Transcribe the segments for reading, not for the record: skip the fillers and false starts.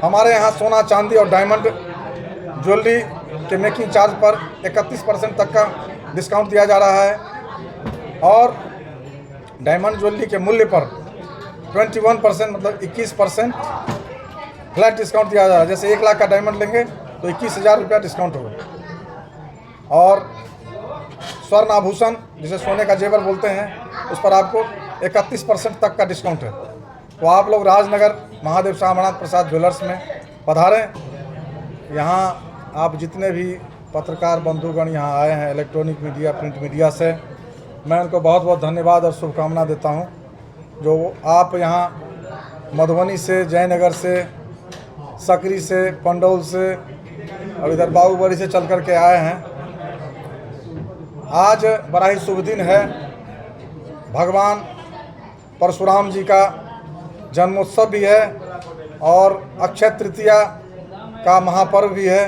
हमारे यहाँ सोना चांदी और डायमंड ज्वेलरी के मेकिंग चार्ज पर 31% तक का डिस्काउंट दिया जा रहा है और डायमंड ज्वेलरी के मूल्य पर 21% मतलब 21% फ्लैट डिस्काउंट दिया जा रहा है। जैसे 1 लाख का डायमंड लेंगे तो 21,000 रुपया डिस्काउंट होगा। और स्वर्ण आभूषण जिसे सोने का जेवर बोलते हैं उस पर आपको 31% तक का डिस्काउंट है। तो आप लोग राजनगर महादेव शाह अमरनाथ प्रसाद ज्वेलर्स में पधारें। यहाँ आप जितने भी पत्रकार बंधुगण यहाँ आए हैं इलेक्ट्रॉनिक मीडिया प्रिंट मीडिया से, मैं उनको बहुत बहुत धन्यवाद और शुभकामना देता हूँ। जो आप यहाँ मधुबनी से, जयनगर से, सकरी से, पंडौल से और इधर बाबूबड़ी से चल कर के आए हैं। आज बड़ा ही शुभ दिन है। भगवान परशुराम जी का जन्मोत्सव भी है और अक्षय तृतीया का महापर्व भी है।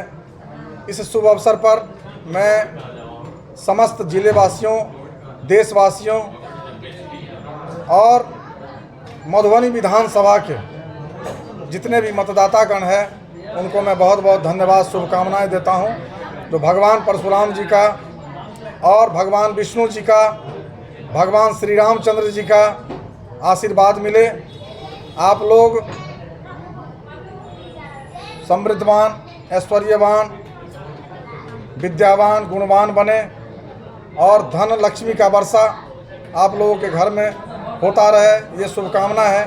इस शुभ अवसर पर मैं समस्त जिलेवासियों, देशवासियों और मधुबनी विधानसभा के जितने भी मतदातागण हैं उनको मैं बहुत बहुत धन्यवाद, शुभकामनाएं देता हूं। जो भगवान परशुराम जी का और भगवान विष्णु जी का, भगवान श्री रामचंद्र जी का आशीर्वाद मिले। आप लोग समृद्धवान, ऐश्वर्यवान, विद्यावान, गुणवान बने और धन लक्ष्मी का वर्षा आप लोगों के घर में होता रहे, ये शुभकामना है।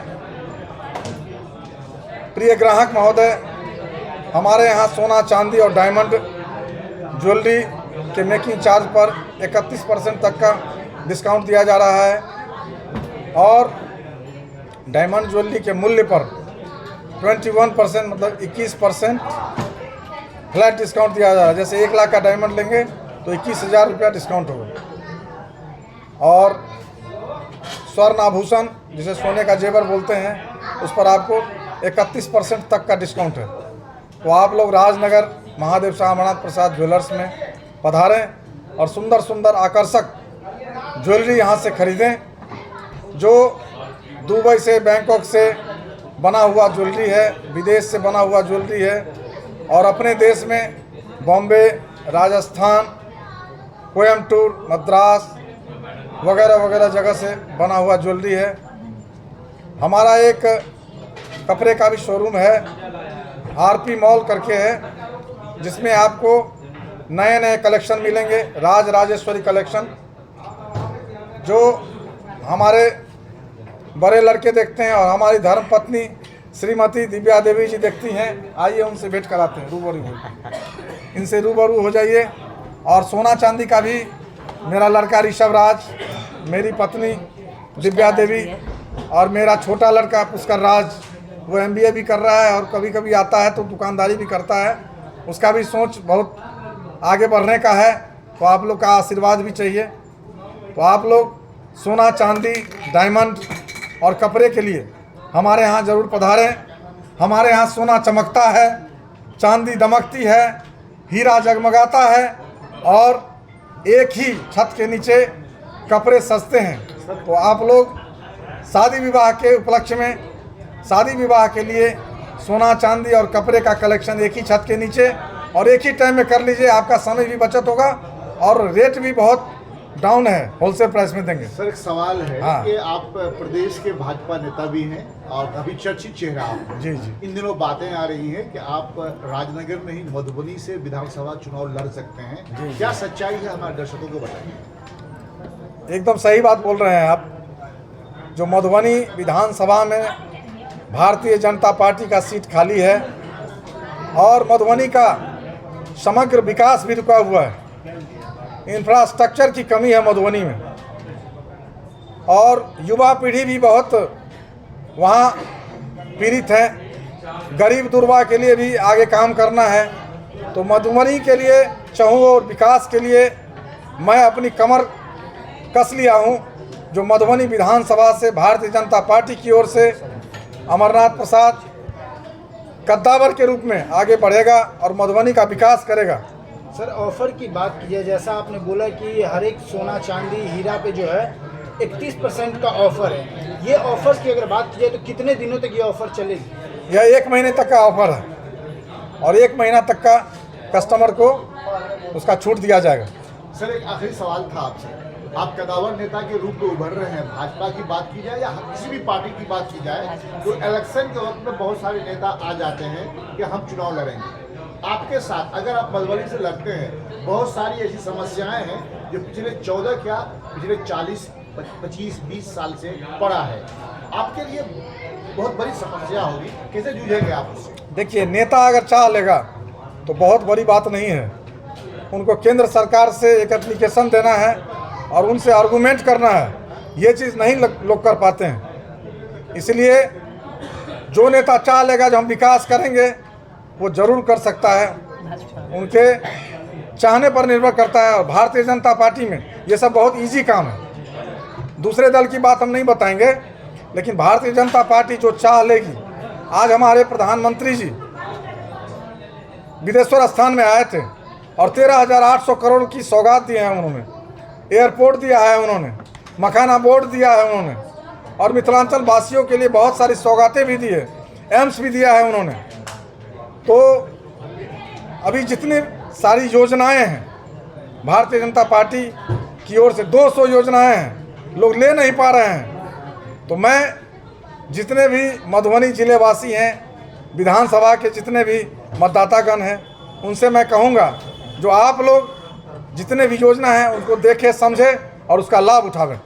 प्रिय ग्राहक महोदय, हमारे यहाँ सोना चांदी और डायमंड ज्वेलरी के मेकिंग चार्ज पर 31% तक का डिस्काउंट दिया जा रहा है और डायमंड ज्वेलरी के मूल्य पर 21% मतलब 21% फ्लैट डिस्काउंट दिया जा रहा है। जैसे 1 लाख का डायमंड लेंगे तो 21,000 रुपया डिस्काउंट होगा। और स्वर्ण आभूषण जिसे सोने का जेवर बोलते हैं उस पर आपको 31% तक का डिस्काउंट है। तो आप लोग राजनगर महादेव शाह अमरनाथ प्रसाद ज्वेलर्स में पधारें और सुंदर सुंदर आकर्षक ज्वेलरी यहाँ से खरीदें। जो दुबई से, बैंकॉक से बना हुआ ज्वेलरी है, विदेश से बना हुआ ज्वेलरी है और अपने देश में बॉम्बे, राजस्थान, कोयम्बटूर, मद्रास वगैरह वगैरह जगह से बना हुआ ज्वेलरी है। हमारा एक कपड़े का भी शोरूम है, आरपी मॉल करके है, जिसमें आपको नए नए कलेक्शन मिलेंगे। राज राजेश्वरी कलेक्शन जो हमारे बड़े लड़के देखते हैं और हमारी धर्मपत्नी श्रीमती दिव्या देवी जी देखती हैं। आइए उनसे भेंट कराते हैं, रूबरू इनसे रूबरू हो जाइए। और सोना चांदी का भी मेरा लड़का ऋषभ राज, मेरी पत्नी दिव्या देवी और मेरा छोटा लड़का पुष्कर राज, वो MBA भी कर रहा है और कभी कभी आता है तो दुकानदारी भी करता है। उसका भी सोच बहुत आगे बढ़ने का है, तो आप लोग का आशीर्वाद भी चाहिए। तो आप लोग सोना चांदी, डायमंड और कपड़े के लिए हमारे यहाँ ज़रूर पधारें। हमारे यहाँ सोना चमकता है, चांदी दमकती है, हीरा जगमगाता है और एक ही छत के नीचे कपड़े सस्ते हैं। तो आप लोग शादी विवाह के उपलक्ष्य में, शादी विवाह के लिए सोना चांदी और कपड़े का कलेक्शन एक ही छत के नीचे और एक ही टाइम में कर लीजिए। आपका समय भी बचत होगा और रेट भी बहुत डाउन है, होलसेल प्राइस में देंगे। सर, एक सवाल है कि आप प्रदेश के भाजपा नेता भी हैं और अभी चर्चित चेहरा आप हैं। जी जी। इन दिनों बातें आ रही हैं कि आप राजनगर नहीं मधुबनी से विधानसभा चुनाव लड़ सकते हैं। क्या सच्चाई है, हमारे दर्शकों को बताइए। एकदम सही बात बोल रहे हैं आप। जो मधुबनी विधानसभा में भारतीय जनता पार्टी का सीट खाली है और मधुबनी का समग्र विकास भी रुका हुआ है। इंफ्रास्ट्रक्चर की कमी है मधुबनी में और युवा पीढ़ी भी बहुत वहाँ पीड़ित है। गरीब दुर्बा के लिए भी आगे काम करना है। तो मधुबनी के लिए चाहूँ और विकास के लिए मैं अपनी कमर कस लिया हूँ। जो मधुबनी विधानसभा से भारतीय जनता पार्टी की ओर से अमरनाथ प्रसाद कद्दावर के रूप में आगे बढ़ेगा और मधुबनी का विकास करेगा। सर, ऑफर की बात कीजिए, जैसा आपने बोला कि हर एक सोना चांदी हीरा पे जो है 31% का ऑफर है। ये ऑफर की अगर बात की जाए तो कितने दिनों तक ये ऑफर चलेगी? यह 1 महीने तक का ऑफर है और 1 महीना तक का कस्टमर को उसका छूट दिया जाएगा। सर एक आखिरी सवाल था आपसे, आप कदावर नेता के रूप में उभर रहे हैं, भाजपा की बात की जाए या किसी भी पार्टी की बात की जाए तो इलेक्शन के वक्त में बहुत सारे नेता आ जाते हैं कि हम चुनाव लड़ेंगे। आपके साथ अगर आप मधुबनी से लड़ते हैं, बहुत सारी ऐसी समस्याएं हैं जो पिछले 40 25 20 साल से पड़ा है, आपके लिए बहुत बड़ी समस्या होगी, कैसे जूझेंगे आप उससे? देखिए, नेता अगर चाह लेगा तो बहुत बड़ी बात नहीं है। उनको केंद्र सरकार से एक एप्लीकेशन देना है और उनसे आर्गूमेंट करना है, ये चीज़ नहीं लोग कर पाते हैं। इसलिए जो नेता चाह लेगा जो हम विकास करेंगे वो ज़रूर कर सकता है, उनके चाहने पर निर्भर करता है। और भारतीय जनता पार्टी में ये सब बहुत इजी काम है। दूसरे दल की बात हम नहीं बताएंगे, लेकिन भारतीय जनता पार्टी जो चाह लेगी, आज हमारे प्रधानमंत्री जी विदेश्वर स्थान में आए थे और 13,800 करोड़ की सौगात दी है उन्होंने, एयरपोर्ट दिया है उन्होंने, मखाना बोर्ड दिया है उन्होंने और मिथिलांचल वासियों के लिए बहुत सारी सौगातें भी दी है, एम्स भी दिया है उन्होंने। तो अभी जितनी सारी योजनाएं हैं भारतीय जनता पार्टी की ओर से, 200 योजनाएं हैं, लोग ले नहीं पा रहे हैं। तो मैं जितने भी मधुबनी जिले वासी हैं, विधानसभा के जितने भी मतदातागण हैं, उनसे मैं कहूँगा जो आप लोग जितने भी योजना हैं उनको देखें, समझें और उसका लाभ उठावें।